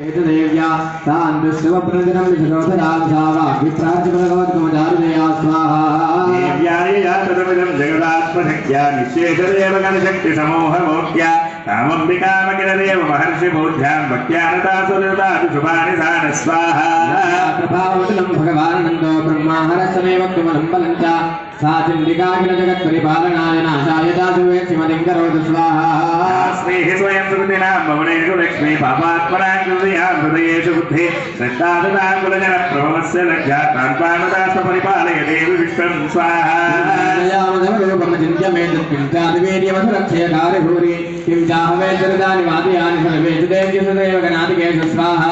देव्या तान्विष्णुवप्रतिनं विशोधनां सावा विप्रार्थिभगवत्कमदारुदया स्वाहा देव्याय तदमिदं जगदात्मशक्त्या निश्चेषदेव गणशक्तिसमूहमूर्त्या कामम्बिकामकिलदेव महर्षिबोध्यां भक्त्यानतासुरताशुभानि सान स्वाहा प्रभावतलं भगवानन्दो ब्रह्माहरसमेव कमलं बलं च सा चण्डिकाखिल जगत्परिपालनाय नाशाय दासुवेक्षिमतिं करोतु स्वाहा स्नेः स्वयं सुकृतिनां भवनेषु लक्ष्मी पापात्मनां कृतया हृदयेषु बुद्धि श्रद्धादतां कुलजनप्रभवस्य लज्जा तान्पानदास्व परिपालय देवि विश्वं स्वाहा चिन्त्य मे तत्किञ्चादिवीर्यमसुरक्षयकार्यभूरि किं चाहवे चरितानि वादयानि सर्वेषु देव्यसुदेव गणादिकेषु स्वाहा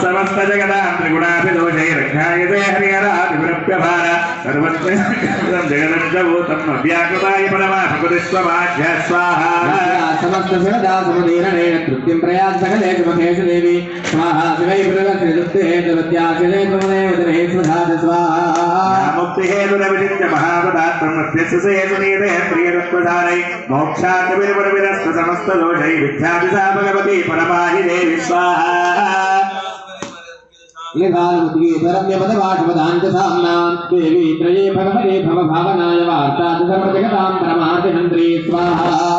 समस्तजगदां त्रिगुणाभिदोषैरज्ञायते हरिहरादिप्रभार सर्वत्र जगदञ्जभूतं व्याकृताय परमात्मकुदिष्वमाध्य स्वाहा समस्तसुरदासमदीरणेन तृप्तिं प्रयास सकलेषु मखेषु देवी स्वाहा शिवै प्रगतिर्दुत्तेहेतुवत्याशेदेव दिनेष्वधात स्वाहा मुक्तिहेतुरविचित्य महापदार्थं मध्यस्यसेतु नीते प्रियतत्त्वधारै मोक्षाकविरपरविरस्त समस्तदोषै विद्यादिसा भगवती परमाहि देवी स्वाहा लिखालमुद्गी परम्यपदवाटपदान्तसाम्नां देवी त्रये भगवते भवभावनाय वार्तात् सर्वजगतां परमार्थिमन्त्री स्वाहा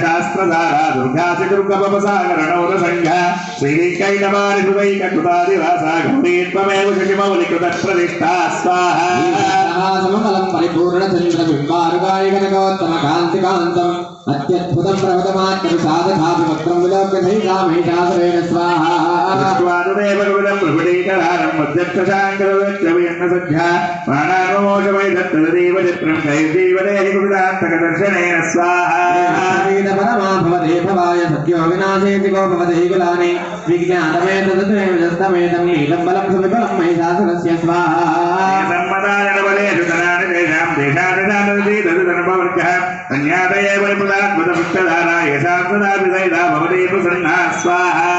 शास्त्रधारा दुर्गासि दुर्गपसागरणौरसङ्घा श्रीकैटमारिहृदैककृतादिवासा गौरी त्वमेव शशिमौलिकृतप्रतिष्ठा स्वाहा सममलं परिपूर्णचन्द्रबिम्बारुकाय कनकोत्तमकान्तिकान्तम् अत्यद्भुतं प्रभुतमात्मसाधकाभिवक्त्रं विलोक्य सहितामहिषासुरेण स्वाहा स्वानुदेवगुणं प्रभुटीकरारं मध्यक्षशाङ्करवृक्षवियन्नसद्ध्या प्राणानुमोषमैदत्तदेव चित्रं कैर्जीवदेहि कृतान्तकदर्शनेन स्वाहा परमा भवते भवाय सत्यो विनाशेति को भवते कुलानि विज्ञातमेतदमेतमेतं नीलं बलं सुविबलं महिषासुरस्य स्वाहा सम्मदायनबलेषु धनानि तेषां देशानिदानदीतदनुपवर्गः अन्यादये परिपुदात्मदमुक्तधारा येषां सदाभिसैदा भवति प्रसन्ना स्वाहा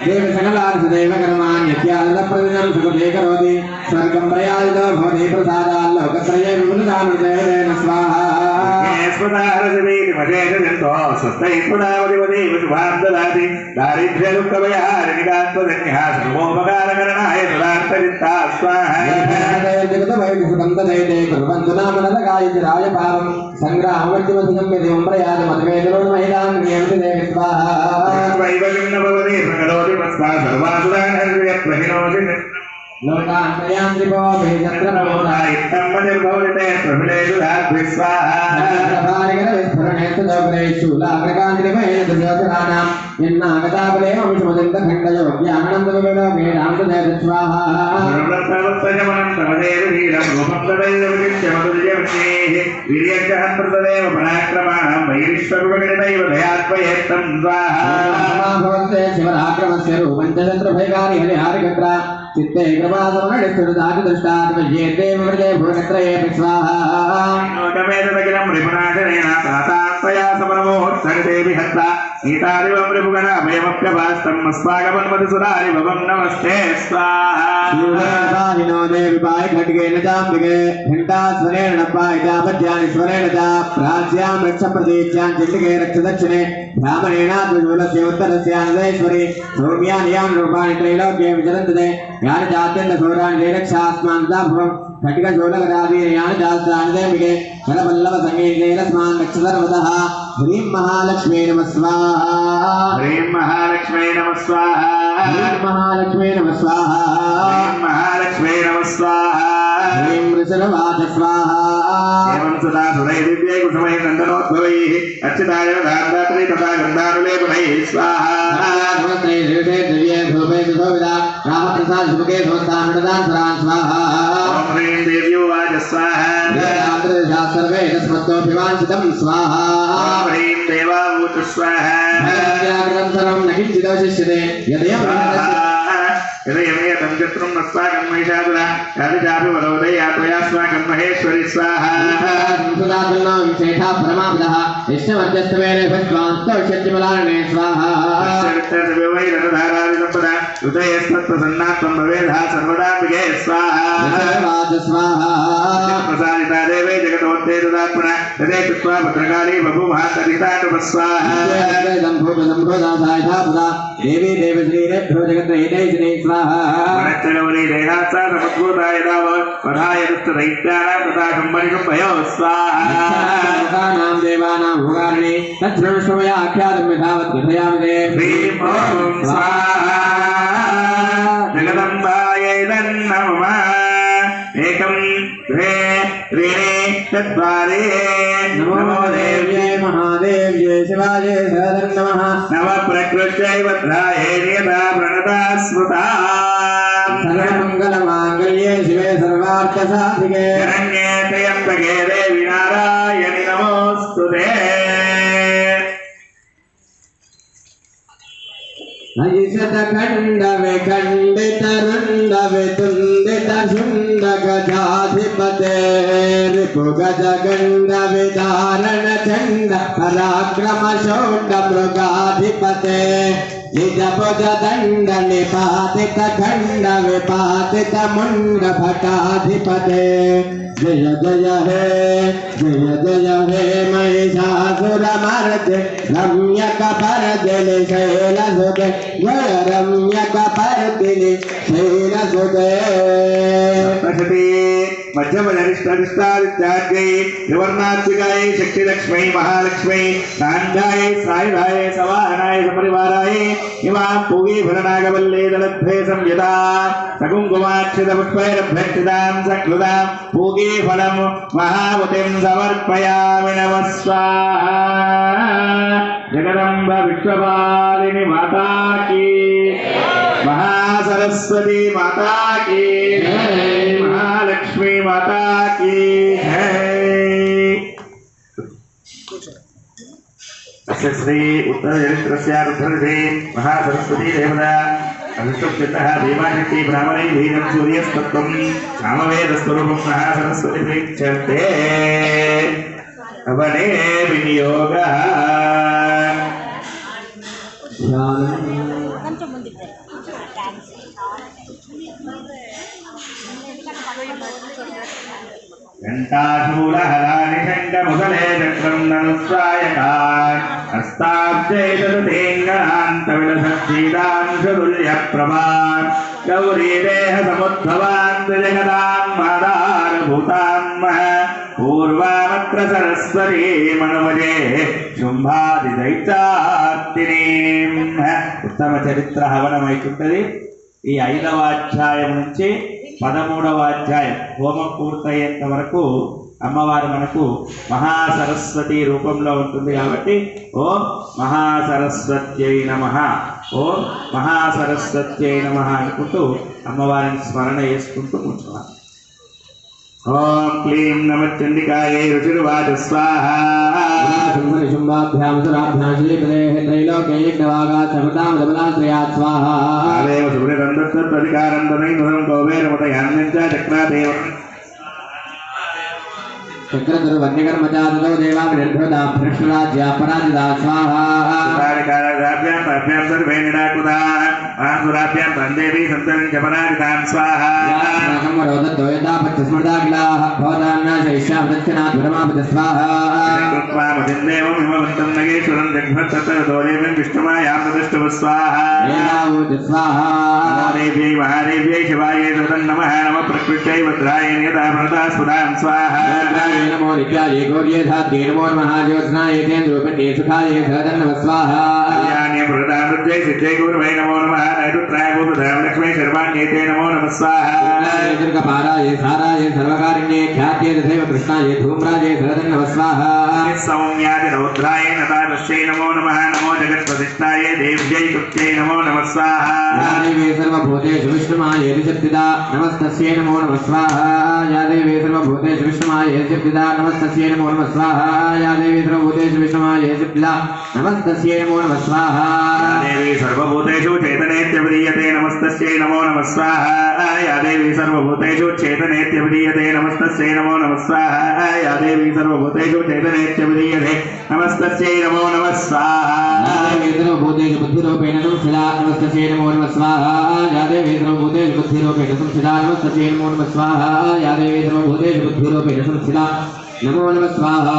देव सकलार्षदेव कर्माण्यत्यादप्रतिदिनं सुकृते करोति स्वर्गं प्रयाजितो भवति प्रसादात् लोकत्रये विपुलतामृतेन स्वाहा स्मृतारसवीतिमशेषजन्तो स्वस्तैस्मृतावधिवदेव शुभां ददाति दारिद्र्यदुःखभयारिनिकात्मधन्यः सर्वोपकारकरणाय सदार्थचित्ता स्वाहा जगतवैकुसुतं तदैते कुर्वन्तु नाम नरकायितिराय पावं सङ्ग्रामवर्तिमधिकं यदिवं प्रयाजमतवेदरोन्महिलां नियमिति देवि स्वाहा वैवलिन्नभवति प्रकरोति मस्ता सर्वासुरानर्यत्वहिनोति लोकान्तर्यान्त्रिको भेदत्रमोदा इत्थं मतिर्भवति प्रभुलेषु धाद्विस्वाहा विस्फुरणेस्तुदोग्रेषु लाग्रकान्तिमहेन्द्रयोजनानां यन्नागताबले अंशमदन्तखण्डयोग्यानन्दविलोकेनामृतेन स्वाहा सर्वप्रवत्तजमनं तमदेवधीरं रूपं तदैवविचित्यमधुर्यवृष्णेः वीर्यज्जहन्तदेव पराक्रमाणां वैरिष्वरुवगणितैव दयात्वयेत्तं स्वाहा भवन्ते शिवराक्रमस्य रूपं च शत्रुभयकारि हरिहारिकत्रा चित्ते कृपासमनस्तुदादिदृष्टात्मजेदेवमृते भुवनत्रये स्वाहा नोकमेतदखिलं रिपुनाशनेन तातात्मया समरमोत्सरितेऽपि हत्वा सीतारिवं रिपुगणाभयमप्यभास्तं अस्माकमन्मधुसुरारिभवं नमस्ते स्वाहा शिवराहिनो देवी पाय खड्गेन चाम्बिके घण्टास्वरेण पायितापद्यानि स्वरेण च प्राच्यां रक्षप्रतीच्यां चिल्लिके रक्षदक्षिणे ब्राह्मणेनात्मशूलस्य उत्तरस्यानन्देश्वरी सौम्यानि यानि रूपाणि त्रैलोक्ये विचरन्ते यानि चात्यन्तघोराणि दैरक्षास्मान्ता भुवं खड्गशूलगदादीनि चास्त्राणि देविके फलपल्लवसङ्गीतेनस्मान् रक्ष सर्वतः ह्रीं महालक्ष्मी नमः स्वाहा ह्रीं महालक्ष्मी नमः स्वाहा ह्रीं महालक्ष्मी नमः स्वाहा ह्रीं महालक्ष्मी नमः स्वाहा ह्रीं वृषभवाच स्वाहा एवं सदा सुरै दिव्यै कुसुमै नन्दनोद्भवैः अर्चिताय धान्दात्री तथा गन्धानुलेपनैः स्वाहा नमस्ते देवते दिव्ये धूपे सुशोभिता रामप्रसाद शुभके समस्तान् स्वाहा ॐ ह्रीं देव्योवाच स्वाहा सर्वे तस्मत्तोऽभिवाञ्छितं स्वाहा ॐ ह्रीं देवावूच स्वाहा सर्वं न किञ्चिदवशिष्यते यदयमेतं चत्रं नस्वाकं महिषासुरा यादिचापि वदोदय यात्वयास्माकं महेश्वरी स्वाहा शेषा परमापदः इष्टमध्यस्तवेन भस्वान्तोष्यतिमलारणे स्वाहा हृदयस्तत्प्रसन्नात्मं भवेद् सर्वदाम्बिके स्वाहा स्वाहा प्रसादिता देवे जगतोत्ते तदात्मना तदे कृत्वा भद्रकाली बभूमहातरितानुपस्वाहा देवी देवश्रीरेभ्यो जगत्रेते श्री स्वाहा वनच्चलवली देहात्सा समुद्भूताय दाव वधाय दुष्टदैत्यानां तथा शम्भनिशुम्भयो स्वाहा नाम देवानां भोगाग्नि तच्छ्रवणश्रवया आख्यातं यथावत् कथयामि ते ह्रीं ॐ स्वाहा जगदम्बायै नमः एकं द्वे त्रीणि चत्वारि नमो देव्यै महादेव्यै शिवायै सहस्रं नमः नमः प्रकृत्यै भद्रायै नियता प्रणता स्मृता सर्वमङ्गलमाङ्गल्ये शिवे सर्वार्थसाधिके शरण्ये त्र्यम्बके देवी नारायणि नमोऽस्तुते अयिषदखण्ड विखण्डित रुण्ड वितुण्डित शुण्ड गजाधिपते रिपुगजगण्ड विदारण चण्ड पराक्रम शोण्ड मृगाधिपते निजभुज दण्ड निपातित खण्ड विपातित मुण्ड भटाधिपते जय जय हे महिषासुरमर्दे रम्यकपर्दिनि शैलसुते जय रम्यकपर्दिनि शैलसुते मध्यमधरिष्ठादिष्टादित्याद्यै त्रिवर्णात्मिकायै शक्तिलक्ष्मै महालक्ष्मै नान्दायै सायुधायै सवाहनाय सपरिवाराय इमां पूगीफलनागवल्ले दलद्भे संयता सकुङ्कुमाक्षितपुष्पैरभ्यक्षितां सक्लुतां पूगीफलं महावतीं समर्पयामि नमः स्वाहा जगदम्ब विश्वपालिनी माता की महासरस्वती माता की महालक्ष्मी माता की अस्य श्री उत्तरचरित्रस्यारुद्धर्षे महासरस्वती देवता अभिष्टुप्यतः भीमाशक्ति ब्राह्मणै भीनं सूर्यस्तत्त्वं सामवेदस्वरूपं महासरस्वती प्रेक्षते अवने विनियोगः घंटाशूलहलानि शङ्खमुदले चक्रं धनुस्सायकान् हस्ताब्जैतरुतेङ्गणान्तविलसज्जीदांशतुल्यप्रभान् गौरीदेहसमुद्भवान् त्रिजगदां मादारभूतां पूर्वामत्र सरस्वतीमनुमजे శుంభాదిదైత్యార్తినీం ఉత్తమ చరిత్ర హవనమైతుంటది. ఈ 5వ అధ్యాయం నుంచి 13వ అధ్యాయం హోమం పూర్తయ్యేంత వరకు అమ్మవారు మనకు మహాసరస్వతి రూపంలో ఉంటుంది. కాబట్టి ఓం మహాసరస్వత్యై నమః, ఓం మహాసరస్వత్యై నమః అనుకుంటూ అమ్మవారిని స్మరణ చేసుకుంటూ కూర్చోవాలి. ओम क्लीं नमः चंडिकायै रुचिर्वाच स्वाहा शुंभाभ्यां सुराभ्यां श्रीपदेः त्रैलोक्ये यज्ञवागात् सर्वतां धवलाश्रयात् स्वाहा आदेव सुब्रतन्दत्तधिकारं तनैनुरं कौबेरमतयान्यं च चक्रादेव चक्रधुर्वन्यकर्मचारितो देवाभिर्भवता भ्रष्टराज्या पराजिता स्वाहा सुरारिकाराभ्यां ताभ्यां सर्वे निराकृताः आसुराभ्यां तन्देवी सन्तनं च पराजितां स्वाहा स्मृताखिलाः भवतान्नाशयिष्यामदक्षिणात् स्वाहा कृत्वा मतिन्देवं हिमवन्तं नगेश्वरं जग्भत्ततोदेवीं विष्णुमायां तदष्टव स्वाहा स्वाहा नमो देव्यै महादेव्यै शिवायै नमः नमः प्रकृत्यै भद्राय नियता प्रणता स्फुटां स्वाहा नमो नित्याय गौर्ये धात्ये नमो महाज्योत्स्नाय तेन्द्रोपण्ये सुखाय सदन्नम स्वाहा कल्याणे प्रदानृत्यै सिद्धै गुरुवै नमो नमः नैरुत्राय भूपधामलक्ष्मै शर्वाण्ये ते नमो नमः स्वाहा दीर्घपाराय साराय सर्वकारिण्ये ख्यात्ये तथैव कृष्णाय धूम्राय सदन्नम स्वाहा सौम्यादि रौद्राय नतारस्यै नमो नमः नमो जगत्प्रतिष्ठाय देव्यै तुत्यै नमो नमः स्वाहा या देवी सर्वभूतेषु विष्णुमायै शक्तिदा नमस्तस्यै नमो नमः स्वाहा या देवी सर्वभूतेषु विष्णुमायै शक्तिदा नमस्तस्यै नमो नमः स्वाहा या देवी सर्वभूतेषु विष्णुमायै शक्तिदा नमस्तस्यै नमो नमः स्वाहा या देवी सर्वभूतेषु चैतन्येत्य प्रीयते नमः नमस्तस्यै नमो नमः स्वाहा या देवी सर्वभूतेषु चेतनेत्यभिधीयते नमस्तस्यै नमो नमः स्वाहा या देवी सर्वभूतेषु चेतनेत्यभिधीयते नमस्तस्यै नमो नमः स्वाहा सर्वभूतेषु बुद्धिरूपेण संस्थिता नमस्तस्यै नमो नमः स्वाहा या देवी सर्वभूतेषु बुद्धिरूपेण संस्थिता नमस्तस्यै नमो नमः स्वाहा या देवी सर्वभूतेषु बुद्धिरूपेण संस्थिता नमो नमः स्वाहा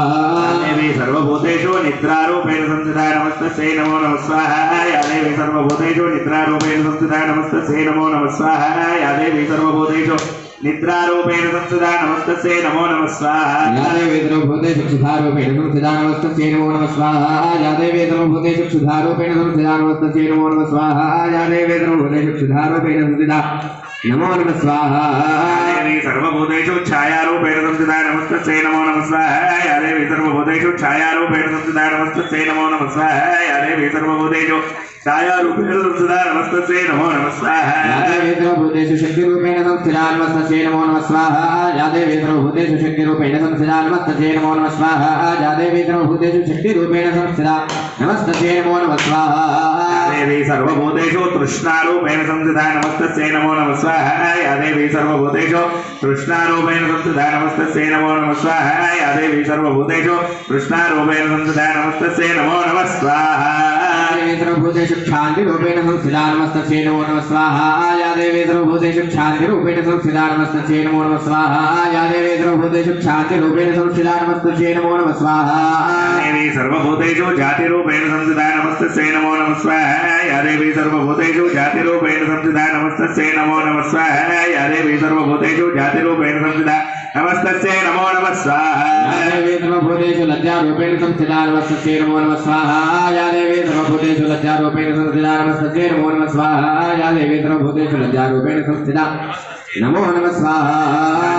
देवी सर्वभूतेषु निद्रारूपेण संस्थिता नमस्तस्यै नमो नमः स्वाहा या देवी सर्वभूतेषु निद्रारूपेण संस्थिता नमस्तस्यै नमो नमः स्वाहा या देवी सर्वभूतेषु निद्रारूपेण संस्थिता नमस्तस्यै नमो नमः स्वाहा या देवी सर्वभूतेषु क्षुधारूपेण संस्थिता नमस्तस्यै नमो नमः स्वाहा या देवी सर्वभूतेषु क्षुधारूपेण संस्थिता नमस्तस्यै नमो नमः स्वाहा या देवी सर्वभूतेषु क्षुधारूपेण संस्थिता नमो नमः स्वाहा देवी सर्वभूतेषु छायारूपेण संस्थिता नमस्तस्यै नमो नमः स्वाहा या देवी सर्वभूतेषु छायारूपेण संस्थिता नमस्तस्यै नमो नमः स्वाहा या देवी सर्वभूतेषु छायारूपेण संस्थिता नमस्तस्यै नमो नमः स्वाहा या देवी सर्वभूतेषु शक्तिरूपेण संस्थिता नमस्तस्यै नमो नमः स्वाहा या देवी सर्वभूतेषु शक्तिरूपेण संस्थिता नमस्तस्यै नमो नमः स्वाहा या देवी सर्वभूतेषु शक्तिरूपेण संस्थिता नमस्तस्यै नमो नमः स्वाहा देवी सर्वभूतेषु तृष्णारूपेण संस्थिता नमस्तस्यै नमो नमः स्वाहा या देवी सर्वभूतेषु तृष्णारूपेण संस्थिता नमस्तस्यै नमो नमः स्वाहा या देवी सर्वभूतेषु तृष्णारूपेण संस्थिता नमस्तस्यै नमो नमः स्वाहा देवी सर्वभूतेषु क्षान्तिरूपेण संस्थिता नमस्तस्यै नमो नमः स्वाहा या देवी सर्वभूतेषु क्षान्तिरूपेण संस्थिता नमस्तस्यै नमो नमः स्वाहा या देवी सर्वभूतेषु क्षान्तिरूपेण संस्थिता नमस्तस्यै नमो नमः स्वाहा देवी सर्वभूतेषु जातिरूपेण संस्थिता नमस्तस्यै नमो नमः स्वाहा या देवी सर्वभूतेषु जातिरूपेण संस्थिता नमस्तस्यै नमो नमः स्वाहा या देवी सर्वभूतेषु जातिरूपेण संस्थिता नमस्तस्यै नमो नमः स्वाहा या देवी सर्वभूतेषु लज्जारूपेण संस्थिता नमस्तस्यै नमो नमः स्वाहा या देवी सर्वभूतेषु लज्जारूपेण संस्थिता नमस्तस्यै नमो नमः स्वाहा या देवी सर्वभूतेषु लज्जारूपेण संस्थिता नमो नमः स्वाहा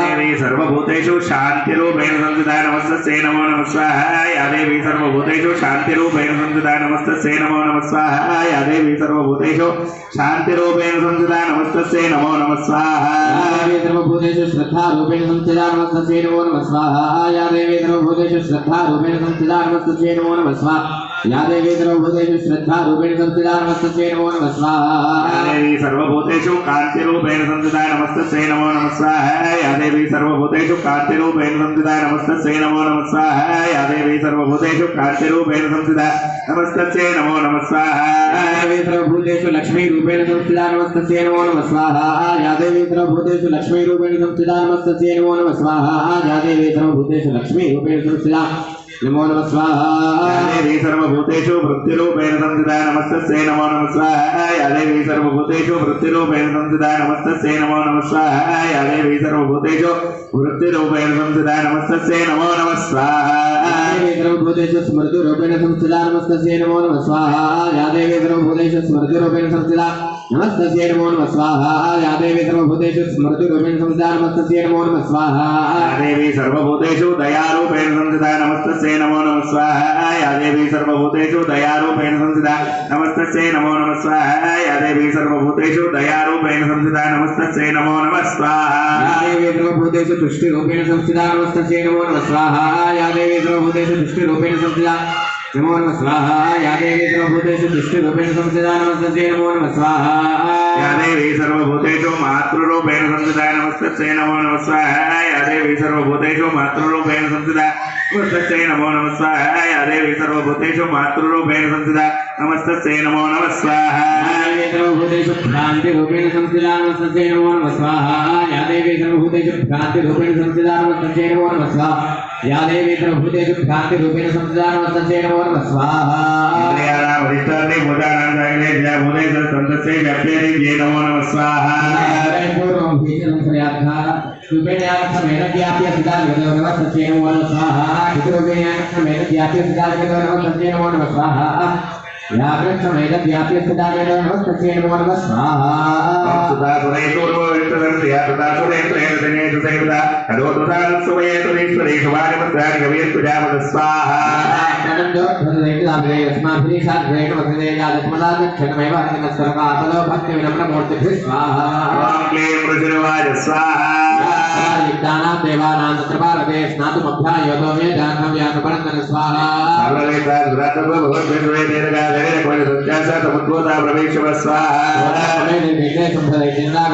देवी सर्वभूतेषु शान्तिरूपेण संस्थिता नमस्तस्यै नमो नमः स्वाहा या देवी सर्वभूतेषु शान्तिरूपेण संस्थिता नमस्तस्यै नमो नमः स्वाहा या देवी सर्वभूतेषु शान्तिरूपेण संस्थिता नमस्तस्यै नमो नमः स्वाहा या देवी सर्वभूतेषु श्रद्धारूपेण संस्थिता नमस्तस्यै नमो नमः स्वाहा या देवी सर्वभूतेषु श्रद्धारूपेण संस्थिता नमस्तस्यै नमो नमः स्वाहा या देवी सर्वभूतेषु श्रद्धारूपेण संस्थिता नमस्तस्यै नमो नमः स्वाहा या देवी सर्वभूतेषु कान्तिरूपेण संस्थिता नमस्तस्यै नमो नमः स्वाहा या देवी सर्वभूतेषु कान्तिरूपेण संस्थिता नमस्तस्यै नमो नमः स्वाहा या देवी सर्वभूतेषु कान्तिरूपेण संस्थिता नमस्तस्यै नमो नमः स्वाहा या देवी सर्वभूतेषु लक्ष्मीरूपेण संस्थिता नमस्तस्यै नमो नमः स्वाहा या देवी सर्वभूतेषु लक्ष्मीरूपेण संस्थिता नमस्तस्यै नमो नमः स्वाहा या देवी सर्वभूतेषु लक्ष्मीरूपेण संस्थिता नमो नमः स्वाहा या देवी सर्वभूतेषु वृत्तिरूपेण संस्थिता नमस्तस्यै नमो नमः स्वाहा या देवी सर्वभूतेषु वृत्तिरूपेण संस्थिता नमस्तस्यै नमो नमः स्वाहा या देवी सर्वभूतेषु वृत्तिरूपेण संस्थिता नमस्तस्यै नमो नमः स्वाहा या देवी सर्वभूतेषु स्मृतिरूपेण संस्थिता नमस्तस्यै नमो नमः स्वाहा या देवी सर्वभूतेषु स्मृतिरूपेण संस्थिता नमस्तस्यै नमो नमः स्वाहा या देवी सर्वभूतेषु स्मृतिरूपेण संस्थिता नमस्तस्यै नमो नमः स्वाहा या देवी सर्वभूतेषु दयारूपेण संस्थिता नमस्तस्यै नमो नमः स्वाहा या देवी सर्वभूतेषु दयारूपेण संस्थिता नमस्तस्यै नमो नमः स्वाहा या देवी सर्वभूतेषु दयारूपेण संस्थिता नमस्तस्यै नमो नमः स्वाहा या देवी सर्वभूतेषु तुष्टिरूपेण संस्थिता नमस्तस्यै नमो नमः स्वाहा या देवी सर्वभूतेषु तुष्टिरूपेण संस्थिता नमो नमः स्वाहा या देवी सर्वभूतेषु तुष्टिरूपेण संस्थिता नमस्तस्यै नमो नमः स्वाहा या देवी सर्वभूतेषु मातृरूपेण संस्थिता नमस्तस्यै नमो नमः स्वाहा या देवी सर्वभूतेषु मातृरूपेण संस्थिता नमस्तस्यै नमो नमः स्वाहा या देवी सर्वभूतेषु मातृरूपेण संस्थिता नमस्तस्यै नमो नमः स्वाहा या देवी सर्वभूतेषु भ्रान्तिरूपेण संस्थिता नमस्तस्यै नमो नमः स्वाहा या देवी सर्वभूतेषु भ्रान्तिरूपेण संस्थिता नमस्तस्यै नमो नमः स्वाहा या देवी सर्वभूतेषु भ्रान्तिरूपेण संस्थिता नमस्तस्यै नमो नमः स्वाहा इंद्रियाणां वरिष्ठार्थे भूतानां सागरे जयभूतेषु सन्तस्यै व्याप्येति नमो नमः स्वाहा पूर्वं भीषणं रूपेण्यार्थमेन व्याप्य सिद्धा नमस्तस्यै नमो नमः स्वाहा रूपेण्यार्थमेन व्याप्य सिद्धा नमस्तस्यै नमो नमः स्वाहा या वृक्षमेन व्याप्य सिद्धा नमस्तस्यै नमो नमः स्वाहा सुधा सुरेषु पूर्वविष्टसंस्या सुधा सुरेन्द्रेषु सैवता अदोतुधान् सुवयेतुरीश्वरेषु वारिमत्राणि कवीर्तु जामद स्वाहा देवानां तत्र भारते स्नातुमभ्यायोतो वेदान्तं व्याकरणं स्वाहा सर्ववेदा दुरात्मभवद्वेदवेदगादे समुद्भूता प्रवेशव स्वाहा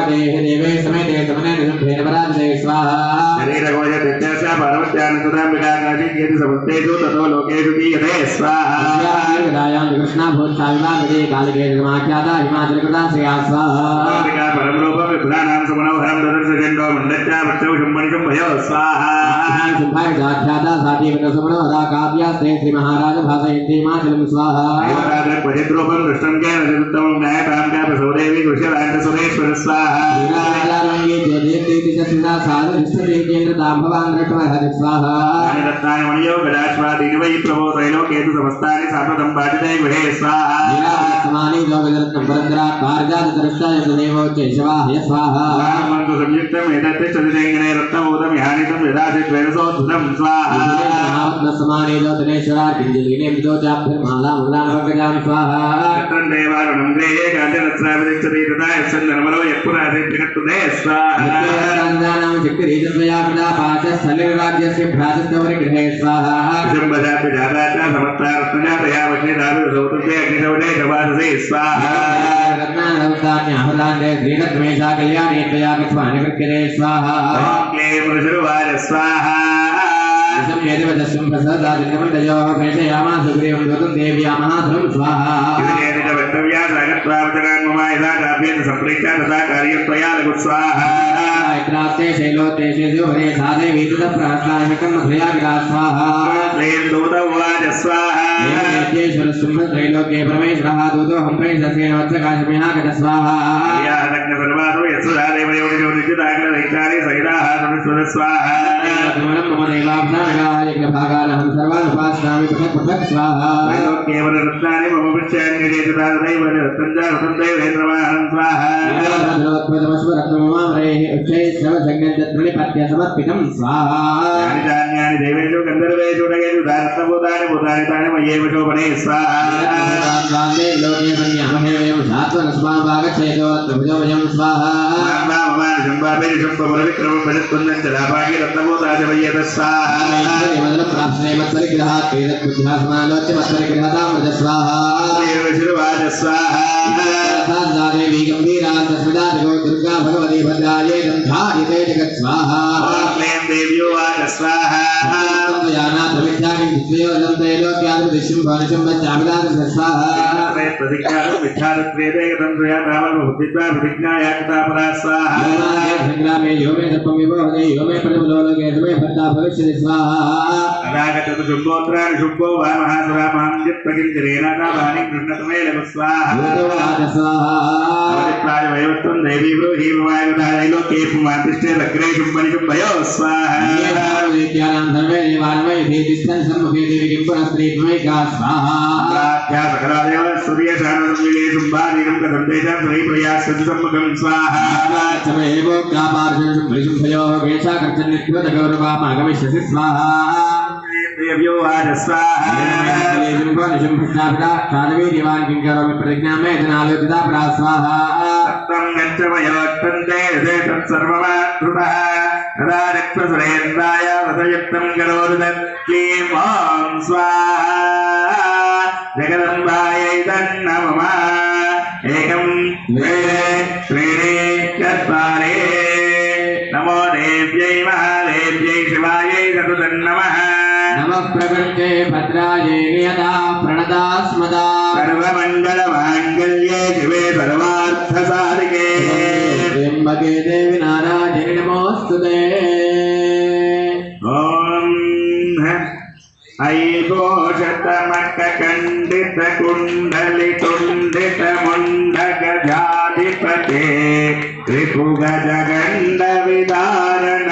देवे समेते समने निसंभेन पराजते स्वाहा शरीरकोज प्रत्याशा पार्वत्यानंदनाम्बिका काचित् समस्तेषु ततो लोकेषु दीयते स्वाहा गदायां कृष्णा भूतसाविवागदे कालिके समाख्याता हिमाचलकृता श्रेया स्वाहा अंबिका परमरूपं विप्राणां समनोहरं ददर्शचण्डो मण्डच्चा वृक्षौ शुम्भनिशं भयो स्वाहा शुम्भाय जाख्याता सातीवत समनोहरा काव्यास्ते श्री महाराज भासयन्ति हिमाचलं स्वाहा देवराज पवित्रोपं दृष्टं केन चतुत्तमं न्यायतां कापसौदेवी कृष्यराज सुरेश्वर स्वाहा वीरालारंगे ज्योतिर्दीप्ति चक्षुषा साधुष्टते केन्द्रतां भवान् दृष्टवहरि स्वाहा रत्नानि मणियो गदाश्वादीनि वै प्रभो त्रैलोक्येषु समस्तानि सात्वतं बाधिते गृहे स्वाहा समानि जोगरत्नं परन्द्रा पारिजात दृष्टाय देवो केशवाय स्वाहा रामन्तु संयुक्तम् एतत् चतुरेङ्गणे रत्नभूतं ह्यानितं यदासि त्वेरसोद्धतं स्वाहा समानि ज्योतिरेश्वरा किञ्जलिने ज्योत्याभ्यर्माला मुलानवगजां स्वाहा रत्नं देवारुणं गृहे काञ्चनस्राविदिक्षते तथा यस्सन्नर्मलो यत्पुरासेत् जगत्तुते स्वाहा गङ्गानां शक्तिरीजन्वया प्रदा पाचस्थलिर्राज्यस्य भ्रातस्तवरिगृहे स्वाहा शम्भजाति जाताच समस्ता रत्नजातया वश्निदारुसौतुके अग्निशौटे शवाससे स्वाहा रत्नानवतान्याहुलान्ते श्रीरत्नमेषा कल्याणे त्वया कस्मानि कृत्यते स्वाहा क्लेम ऋषुर्वाज स्वाहा संयेदवदस्यं प्रसादादिनमण्डयो प्रेषयामास सुग्रीवं दूतं देव्या महाधुरं स्वाहा इदनेन वक्तव्या सागत्वावतरान् मम यदा काव्येन सम्प्रीत्या तथा कार्यत्वया लघु स्वाहा इत्रास्ते शैलोते शिशुहरे साधे वीतुतः प्राश्लायकं मधुया विराज स्वाहा क्लेम दूतवाज स्वाहा देवेश्वर सिंहत्रैलोक्ये परमेश्वरः दूतो हम्पे सस्येन वत्सकाशमेहा गत स्वाहा या नग्न सर्वासु यस्सुधा देवयोनिजो निश्चिताग्रदैत्यानि सहिताः सविस्वद स्वाहा मम देवाब्धानगाः यज्ञभागानहं सर्वान् उपास्यामि पृथक् पृथक् स्वाहा त्रैलोक्येव रत्नानि मम पृच्छान्यजेतदा तदैव रत्नञ्च रतं देवेन्द्रवाहनं स्वाहा रत्नममामरेः उच्चैः श्रवसंज्ञन्तत्रिपत्य समर्पितं स्वाहा यानि धान्यानि देवेषु गन्धर्वेषु नगेषु धारत्नभूतानि भूतानि तानि मय्येव शोभने स्वाहा लोके मन्यामहेवयं सात्वनस्माभागच्छेदो रत्नभुजोभयं स्वाहा शम्भाभिषम्भविक्रमं भजत्कुन्दं च लाभागि रत्नभूतानि मय्येव स्वाहा प्राप्स्ये मत्सरिगृहात् क्रीडत्बुद्ध्यासमालोच्य मत्सरिगृहतामृत स्वाहा देवशिर्वाज स्वाहा देवी गंभीरा तस्मिदा जगो दुर्गा भगवती भद्राये दन्धायते जगत् स्वाहा क्लेम देव्यो वाज स्वाहा यानाथ विद्यानि दिव्यो दन्ते लोक्यादि दिशं भवनशं वचामिदान स्वाहा प्रतिज्ञानं विद्यारत्वेदे गतन्द्रया तावन् बुद्धित्वा प्रतिज्ञाया कृता परा स्वाहा संग्रामे यो मे सर्पं विभोदे यो मे प्रबलो लोके मे भर्ता भविष्यति स्वाहा अदागतु शुम्भोत्राणि शुम्भो वा महासुरामां चित्तकिञ्जरेणाकाभानि कृष्णतमे लघु स्वाहा अवदिप्राय वयोत्वं देवी ब्रूहि भवायुधादैलोके पुमातिष्ठे लग्रे शुम्भनि शुम्भयो स्वाहा विद्यानां सर्वे देवान्वय देतिष्ठन् सम्मुखे देवी किं पुनस्त्री त्वमेका स्वाहा प्रार्थ्या सकलादेव सूर्यशानसंयुगे शुम्भादिकं कथं तेषां श्रीप्रयासति सम्मुखं स्वाहा शुम्भयोः केशा कर्चन्नित्वदगौरवामागमिष्यसि स्वाहा देव्यो वाज स्वाहा प्रतिज्ञा में जनालोकिता प्रा स्वाहा तत्तं गच्छ वयोत्तन्ते तत्सर्वमात्रुतः तदा रक्तसुरेन्द्राय व्रतयुक्तं करोरुदत् क्लीं ॐ स्वाहा जगदम्बायै तन्नमः एकं द्वे त्रीणि चत्वारि नमो देव्यै महादेव्यै शिवायै सततन्नमः नमः प्रकृते भद्रायै नियता प्रणता स्मदा सर्वमङ्गलमाङ्गल्ये शिवे सर्वार्थसाधिके त्र्यम्बके देवी नारायणि नमोऽस्तुते ॐ ऐभोषतमककण्डितकुण्डलितुण्डितमुण्डगजाधिपते त्रिभुगजगण्डविदारण